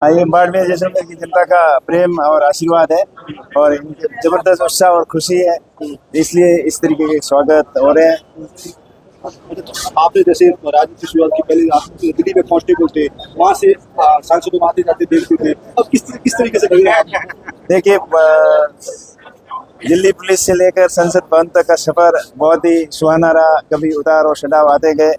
ये बाड़मेर जैसलमेर की जनता का प्रेम और आशीर्वाद है और इनके जबरदस्त उत्साह और खुशी है, इसलिए इस तरीके के स्वागत हो रहे हैं। आपने जैसे राजनीति शुरुआत की, पहले आप दिल्ली में कांस्टेबल थे, वहाँ से सांसदों आते जाते देखते थे, अब किस तरीके से लग रहा है? देखिए, दिल्ली पुलिस से लेकर संसद भवन तक का सफर बहुत ही सुहाना रहा। कभी उतार और चढ़ाव आते गए,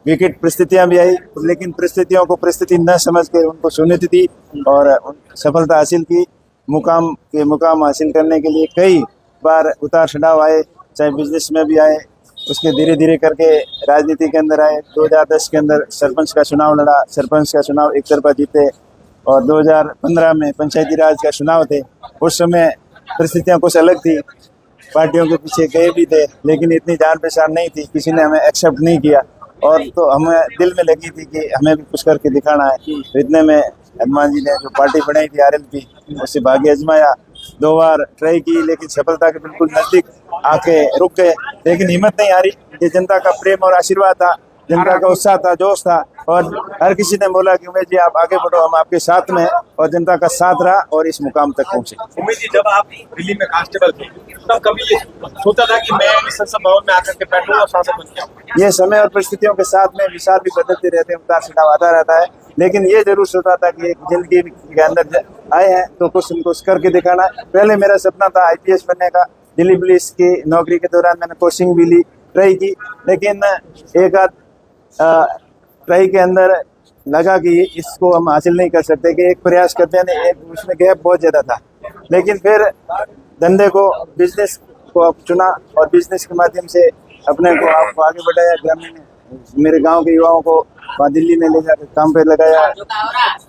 विकट परिस्थितियां भी आई, लेकिन परिस्थितियों को परिस्थिति न समझ के उनको सुनीति दी और सफलता हासिल की। मुकाम हासिल करने के लिए कई बार उतार चढ़ाव आए, चाहे बिजनेस में भी आए, उसके धीरे धीरे करके राजनीति के अंदर आए। 2010 के अंदर सरपंच का चुनाव लड़ा, सरपंच का चुनाव एक तरफा जीते और 2015 में पंचायती राज का चुनाव थे। उस समय परिस्थितियां कुछ अलग थी, पार्टियों के पीछे गए भी थे, लेकिन इतनी जान पहचान नहीं थी, किसी ने हमें एक्सेप्ट नहीं किया और तो हमें दिल में लगी थी कि हमें भी कुछ करके दिखाना है। तो इतने में हनुमान जी ने जो पार्टी बनाई थी RLP, उससे भाग्य आजमाया, 2 बार ट्राई की, लेकिन सफलता के बिल्कुल नजदीक आके रुक गए, लेकिन हिम्मत नहीं हारी। ये जनता का प्रेम और आशीर्वाद था, जनता का उत्साह था, जोश था और हर किसी ने बोला कि उमेश जी आप आगे बढ़ो, हम आपके साथ में हैं और जनता का साथ रहा और इस मुकाम तक पहुंचे। उमेश जी, जब आप दिल्ली में कांस्टेबल थे, तब कभी ये सोचा था कि मैं इस संसद भवन में आकर के बैठूंगा और सांसद बन जाऊंगा? ये समय और परिस्थितियों के साथ में विचार भी बदलते रहते हैं, उतार चढ़ाव आता रहता है, लेकिन ये जरूर सोचा था कि एक जिंदगी के अंदर आए हैं तो कुछ न कुछ करके दिखाना है। पहले मेरा सपना था IPS बनने का। दिल्ली पुलिस की नौकरी के दौरान मैंने कोचिंग भी ली, ट्राई की, लेकिन एक आध ट्राई के अंदर लगा कि इसको हम हासिल नहीं कर सकते, कि एक प्रयास करते हैं, एक उसमें गैप बहुत ज़्यादा था। लेकिन फिर धंधे को, बिजनेस को चुना और बिजनेस के माध्यम से अपने को आपको आगे बढ़ाया। ग्रामीण मेरे गांव के युवाओं को वहाँ दिल्ली में ले जाकर काम पे लगाया।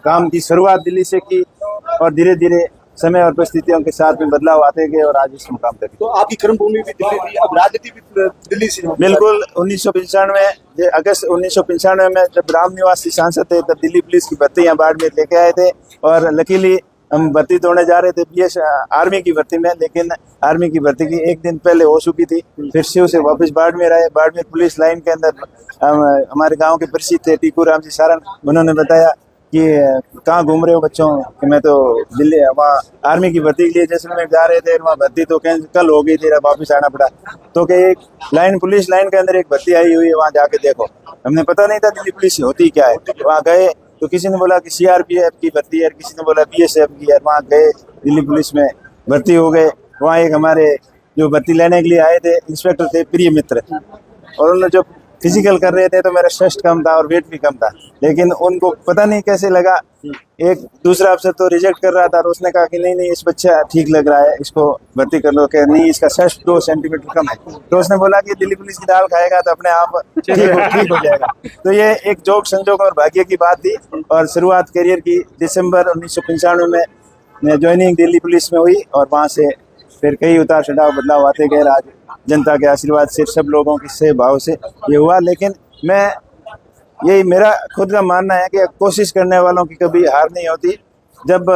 काम की शुरुआत दिल्ली से की और धीरे धीरे समय और परिस्थितियों के साथ में बदलाव आते गए और आज इस मुकाम तक। तो आपकी कर्मभूमि भी दिल्ली थी, अब राजनीति भी दिल्ली से? बिल्कुल। 1995 अगस्त 1995 में जब रामनिवास जी सांसद थे, तब दिल्ली पुलिस की भर्ती यहाँ बाड़मेर लेके आए थे और लकीली हम भर्ती दौड़ने जा रहे थे BS आर्मी की भर्ती में, लेकिन आर्मी की भर्ती की एक दिन पहले हो चुकी थी। फिर शिव से वापस बाड़मेर आए। बाड़मेर पुलिस लाइन के अंदर हमारे गांव के प्रसिद्ध थे टीकू राम जी सारन, उन्होंने बताया कि कहाँ घूम रहे हो बच्चों, कि मैं तो दिल्ली वहाँ आर्मी की भर्ती के लिए जैसलमेर जा रहे थे, वहाँ भर्ती तो कल हो गई थी, वापस आना पड़ा। तो कि एक पुलिस लाइन के अंदर एक भर्ती आई हुई है, वहाँ जाके देखो। हमने पता नहीं था दिल्ली पुलिस होती क्या है। वहाँ गए तो किसी ने बोला कि CRPF की भर्ती है, किसी ने बोला BSF की है। वहाँ गए, दिल्ली पुलिस में भर्ती हो गए। वहाँ एक हमारे जो भर्ती लेने के लिए आए थे इंस्पेक्टर थे प्रिय मित्र, और उन्होंने जो फिजिकल कर रहे थे तो मेरा चेस्ट कम था और वेट भी कम था, लेकिन उनको पता नहीं कैसे लगा, एक दूसरा अफसर तो रिजेक्ट कर रहा था और उसने कहा कि नहीं इस बच्चा ठीक लग रहा है, इसको भर्ती कर लो। कि नहीं, इसका चेस्ट 2 सेंटीमीटर कम है। तो उसने बोला कि दिल्ली पुलिस की दाल खाएगा तो अपने आप ठीक हो जाएगा। तो ये एक जोक संजोग और भाग्य की बात थी और शुरुआत करियर की दिसंबर 1995 में ज्वाइनिंग दिल्ली पुलिस में हुई और वहाँ से फिर कई उतार चढ़ाव बदलाव आते गए। आज जनता के आशीर्वाद से, सब लोगों के से भाव से ये हुआ। लेकिन यही मेरा खुद का मानना है कि कोशिश करने वालों की कभी हार नहीं होती। जब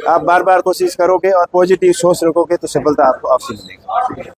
आप बार बार कोशिश करोगे और पॉजिटिव सोच रखोगे तो सफलता आपको अवश्य मिलेगी।